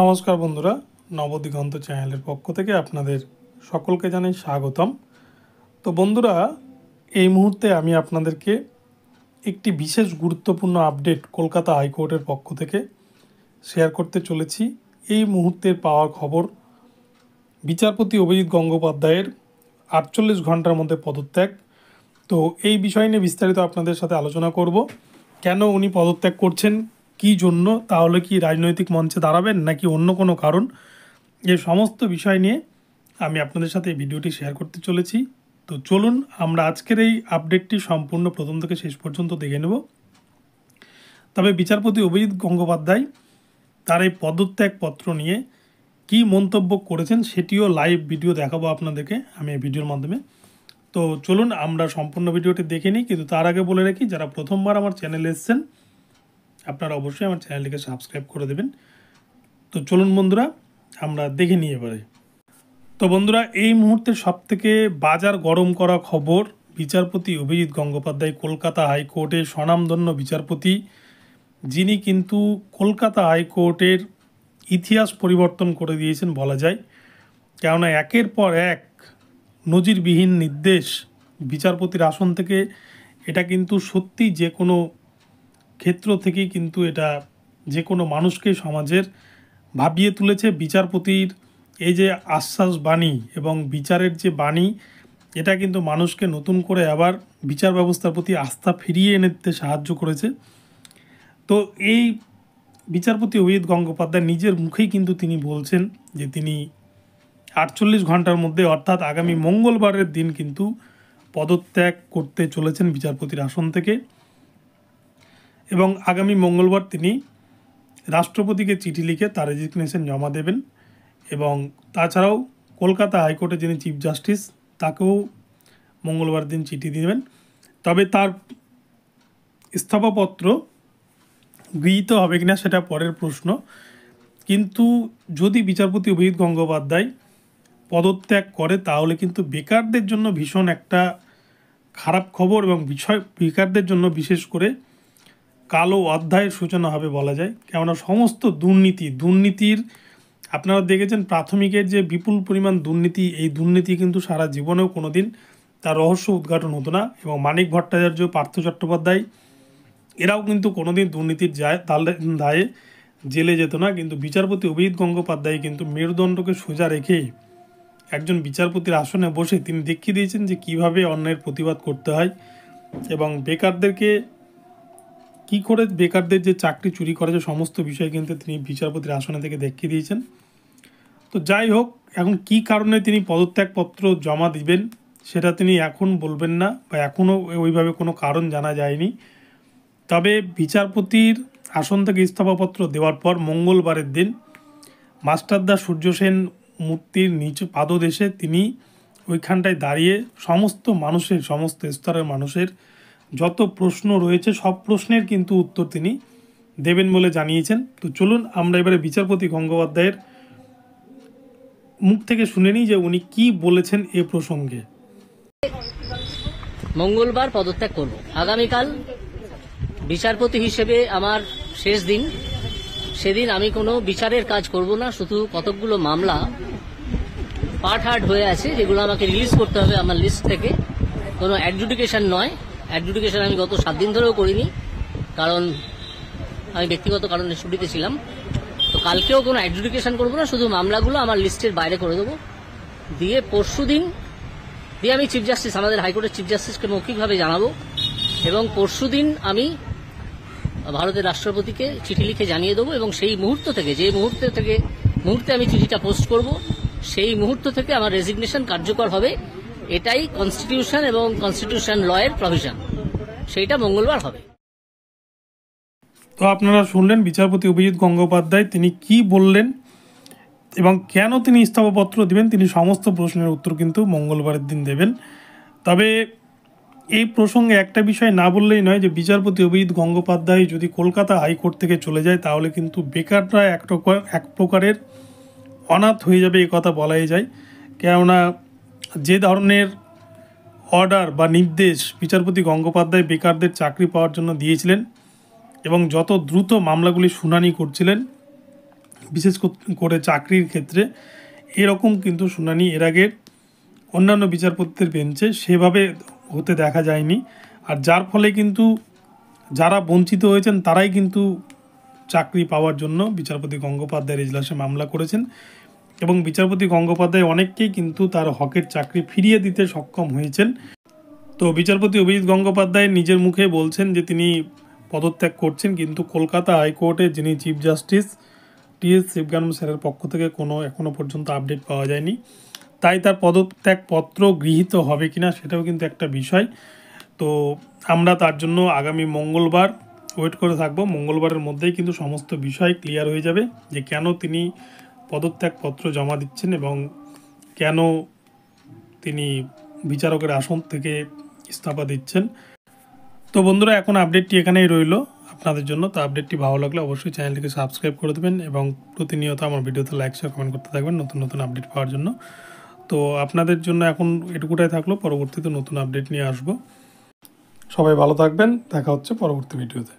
নমস্কার বন্ধুরা, নবদিগন্ত চ্যানেলের পক্ষ থেকে আপনাদের সকলকে জানাই স্বাগতম। তো বন্ধুরা, এই মুহূর্তে আমি আপনাদেরকে একটি বিশেষ গুরুত্বপূর্ণ আপডেট কলকাতা হাইকোর্টের পক্ষ থেকে শেয়ার করতে চলেছি। এই মুহূর্তের পাওয়ার খবর, বিচারপতি অভিজিৎ গঙ্গোপাধ্যায়ের 48 ঘন্টার মধ্যে পদত্যাগ। তো এই বিষয় নিয়ে বিস্তারিত আপনাদের সাথে আলোচনা করব। কেন উনি পদত্যাগ করছেন, কী জন্য, তাহলে কি রাজনৈতিক মঞ্চে দাঁড়াবেন নাকি অন্য কোনো কারণ, এই সমস্ত বিষয় নিয়ে আমি আপনাদের সাথে এই ভিডিওটি শেয়ার করতে চলেছি। তো চলুন আমরা আজকের এই আপডেটটি সম্পূর্ণ প্রথম থেকে শেষ পর্যন্ত দেখে নেব। তবে বিচারপতি অভিজিৎ গঙ্গোপাধ্যায় তার এই পদত্যাগপত্র নিয়ে কী মন্তব্য করেছেন সেটিও লাইভ ভিডিও দেখাবো আপনাদেরকে আমি এই ভিডিওর মাধ্যমে। তো চলুন আমরা সম্পূর্ণ ভিডিওটি দেখে নিই, কিন্তু তার আগে বলে রাখি, যারা প্রথমবার আমার চ্যানেলে এসেছেন আপনারা অবশ্যই আমার চ্যানেলটিকে সাবস্ক্রাইব করে দেবেন। তো চলুন বন্ধুরা আমরা দেখে নিই এবারে। তো বন্ধুরা, এই মুহূর্তে সবথেকে বাজার গরম করা খবর, বিচারপতি অভিজিৎ গঙ্গোপাধ্যায় কলকাতা হাইকোর্টের স্বনামধন্য বিচারপতি, যিনি কিন্তু কলকাতা হাইকোর্টের ইতিহাস পরিবর্তন করে দিয়েছেন বলা যায়। কেননা একের পর এক নজিরবিহীন নির্দেশ বিচারপতির আসন থেকে, এটা কিন্তু সত্যি যে কোনো ক্ষেত্র থেকেই কিন্তু এটা যে কোনো মানুষকে সমাজের ভাবিয়ে তুলেছে। বিচারপতির এই যে আশ্বাস বাণী এবং বিচারের যে বাণী, এটা কিন্তু মানুষকে নতুন করে আবার বিচার ব্যবস্থার প্রতি আস্থা ফিরিয়ে এনে সাহায্য করেছে। তো এই বিচারপতি অভিজিৎ গঙ্গোপাধ্যায় নিজের মুখেই কিন্তু তিনি বলছেন যে তিনি 48 ঘন্টার মধ্যে অর্থাৎ আগামী মঙ্গলবারের দিন কিন্তু পদত্যাগ করতে চলেছেন বিচারপতির আসন থেকে, এবং আগামী মঙ্গলবার তিনি রাষ্ট্রপতিকে চিঠি লিখে তার রেজিগনেশন জমা দেবেন। এবং তাছাড়াও কলকাতা হাইকোর্টের যিনি চিফ জাস্টিস তাকেও মঙ্গলবার দিন চিঠি দেবেন। তবে তার ইস্তফাপত্র গৃহীত হবে কিনা সেটা পরের প্রশ্ন। কিন্তু যদি বিচারপতি অভিজিৎ গঙ্গোপাধ্যায় পদত্যাগ করে তাহলে কিন্তু বেকারদের জন্য ভীষণ একটা খারাপ খবর, এবং বেকারদের জন্য বিশেষ করে কালো অধ্যায়ের সূচনা হবে বলা যায়। কেননা সমস্ত দুর্নীতির আপনারা দেখেছেন, প্রাথমিকের যে বিপুল পরিমাণ দুর্নীতি, এই দুর্নীতি কিন্তু সারা জীবনেও কোনো দিন তার রহস্য উদ্ঘাটন হতো না। এবং মানিক ভট্টাচার্য, পার্থ চট্টোপাধ্যায় এরাও কিন্তু কোনো দিন দুর্নীতির দায়ে জেলে যেত না। কিন্তু বিচারপতি অভিজিৎ গঙ্গোপাধ্যায় কিন্তু মেরুদণ্ডকে সোজা রেখে একজন বিচারপতির আসনে বসে তিনি দেখিয়ে দিয়েছেন যে কীভাবে অন্যায়ের প্রতিবাদ করতে হয়, এবং বেকারদেরকে কী করে বেকারদের যে চাকরি চুরি করেছে সমস্ত বিষয় কিন্তু তিনি বিচারপতির আসনে থেকে দেখিয়ে দিয়েছেন। তো যাই হোক, এখন কী কারণে তিনি পদত্যাগপত্র জমা দিবেন সেটা তিনি এখন বলবেন না, বা এখনও ওইভাবে কোনো কারণ জানা যায়নি। তবে বিচারপতির আসন থেকে ইস্তফাপত্র দেওয়ার পর মঙ্গলবারের দিন মাস্টারদা সূর্য সেন মূর্তির নিচু পাদদেশে তিনি ওইখানটায় দাঁড়িয়ে সমস্ত স্তরের মানুষের যত প্রশ্ন রয়েছে সব প্রশ্নের কিন্তু উত্তর তিনি দেবেন বলে জানিয়েছেন। তো চলুন আমরা এবারে বিচারপতি গঙ্গোপাধ্যায়ের মুখ থেকে শুনে নিই যে উনি কি বলেছেন এ প্রসঙ্গে। মঙ্গলবার পদত্যাগ করব। আগামীকাল বিচারপতি হিসেবে আমার শেষ দিন। সেদিন আমি কোনো বিচারের কাজ করব না, শুধু কতকগুলো মামলা পার্ট হয়ে আছে যেগুলো আমাকে রিলিজ করতে হবে আমার লিস্ট থেকে। কোনো অ্যাডজুডিকেশন নয়, অ্যাডজুডিকেশন আমি গত 7 দিন ধরেও করিনি, কারণ আমি ব্যক্তিগত কারণে ছুটিতে ছিলাম। তো কালকেও কোনো অ্যাডজুডিকেশন করবো না, শুধু মামলাগুলো আমার লিস্টের বাইরে করে দেবো। দিয়ে পরশুদিন আমি চিফ জাস্টিস, আমাদের হাইকোর্টের চিফ জাস্টিসকে মৌখিকভাবে জানাবো, এবং পরশুদিন আমি ভারতের রাষ্ট্রপতিকে চিঠি লিখে জানিয়ে দেবো। এবং সেই মুহূর্ত থেকে, যে মুহূর্তে আমি চিঠিটা পোস্ট করব, সেই মুহূর্ত থেকে আমার রেজিগনেশন কার্যকর হবে। এটাই কনস্টিটিউশন এবং কনস্টিটিউশন লয়ের প্রভিশন, সেইটা মঙ্গলবার হবে। তো আপনারা শুনলেন বিচারপতি অভিজিৎ গঙ্গোপাধ্যায় তিনি কি বললেন এবং কেন তিনি ইস্তফাপত্র দেবেন। তিনি সমস্ত প্রশ্নের উত্তর কিন্তু মঙ্গলবারের দিন দেবেন। তবে এই প্রসঙ্গে একটা বিষয় না বললেই নয় যে বিচারপতি অভিজিৎ গঙ্গোপাধ্যায় যদি কলকাতা হাইকোর্ট থেকে চলে যায় তাহলে কিন্তু বেকাররা এক প্রকারের অনাথ হয়ে যাবে, এ কথা বলাই যায়। কেননা যে ধরনের অর্ডার বা নির্দেশ বিচারপতি গঙ্গোপাধ্যায় বেকারদের চাকরি পাওয়ার জন্য দিয়েছিলেন, এবং যত দ্রুত মামলাগুলি শুনানি করছিলেন, বিশেষ করে চাকরির ক্ষেত্রে এরকম কিন্তু শুনানি এর আগে অন্যান্য বিচারপতিদের বেঞ্চে সেভাবে হতে দেখা যায়নি। আর যার ফলে কিন্তু যারা বঞ্চিত হয়েছেন তারাই কিন্তু চাকরি পাওয়ার জন্য বিচারপতি গঙ্গোপাধ্যায়ের এজলাসে মামলা করেছেন এবং বিচারপতি গঙ্গোপাধ্যায় অনেককেই কিন্তু তার হকের চাকরি ফিরিয়ে দিতে সক্ষম হয়েছেন। তো বিচারপতি অভিজিৎ গঙ্গোপাধ্যায় নিজের মুখে বলছেন যে তিনি পদত্যাগ করছেন, কিন্তু কলকাতা হাইকোর্টে যিনি চিফ জাস্টিস টি.এস. শিবগানম স্যারের পক্ষ থেকে এখনও পর্যন্ত আপডেট পাওয়া যায়নি। তাই তার পদত্যাগপত্র গৃহীত হবে কিনা সেটাও কিন্তু একটা বিষয়। তো আমরা তার জন্য আগামী মঙ্গলবার ওয়েট করে থাকবো। মঙ্গলবারের মধ্যেই কিন্তু সমস্ত বিষয় ক্লিয়ার হয়ে যাবে যে কেন তিনি পদত্যাগপত্র জমা দিচ্ছেন এবং কেন তিনি বিচারকের আসন থেকে ইস্তফা দিচ্ছেন। তো বন্ধুরা, এখন আপডেটটি এখানেই রইল আপনাদের জন্য। তো আপডেটটি ভালো লাগলে অবশ্যই চ্যানেলটিকে সাবস্ক্রাইব করে দেবেন এবং প্রতিনিয়ত আমার ভিডিওতে লাইক শেয়ার কমেন্ট করতে থাকবেন নতুন নতুন আপডেট পাওয়ার জন্য। তো আপনাদের জন্য এখন এটুকুটাই থাকলো, পরবর্তীতে নতুন আপডেট নিয়ে আসবো। সবাই ভালো থাকবেন, দেখা হচ্ছে পরবর্তী ভিডিওতে।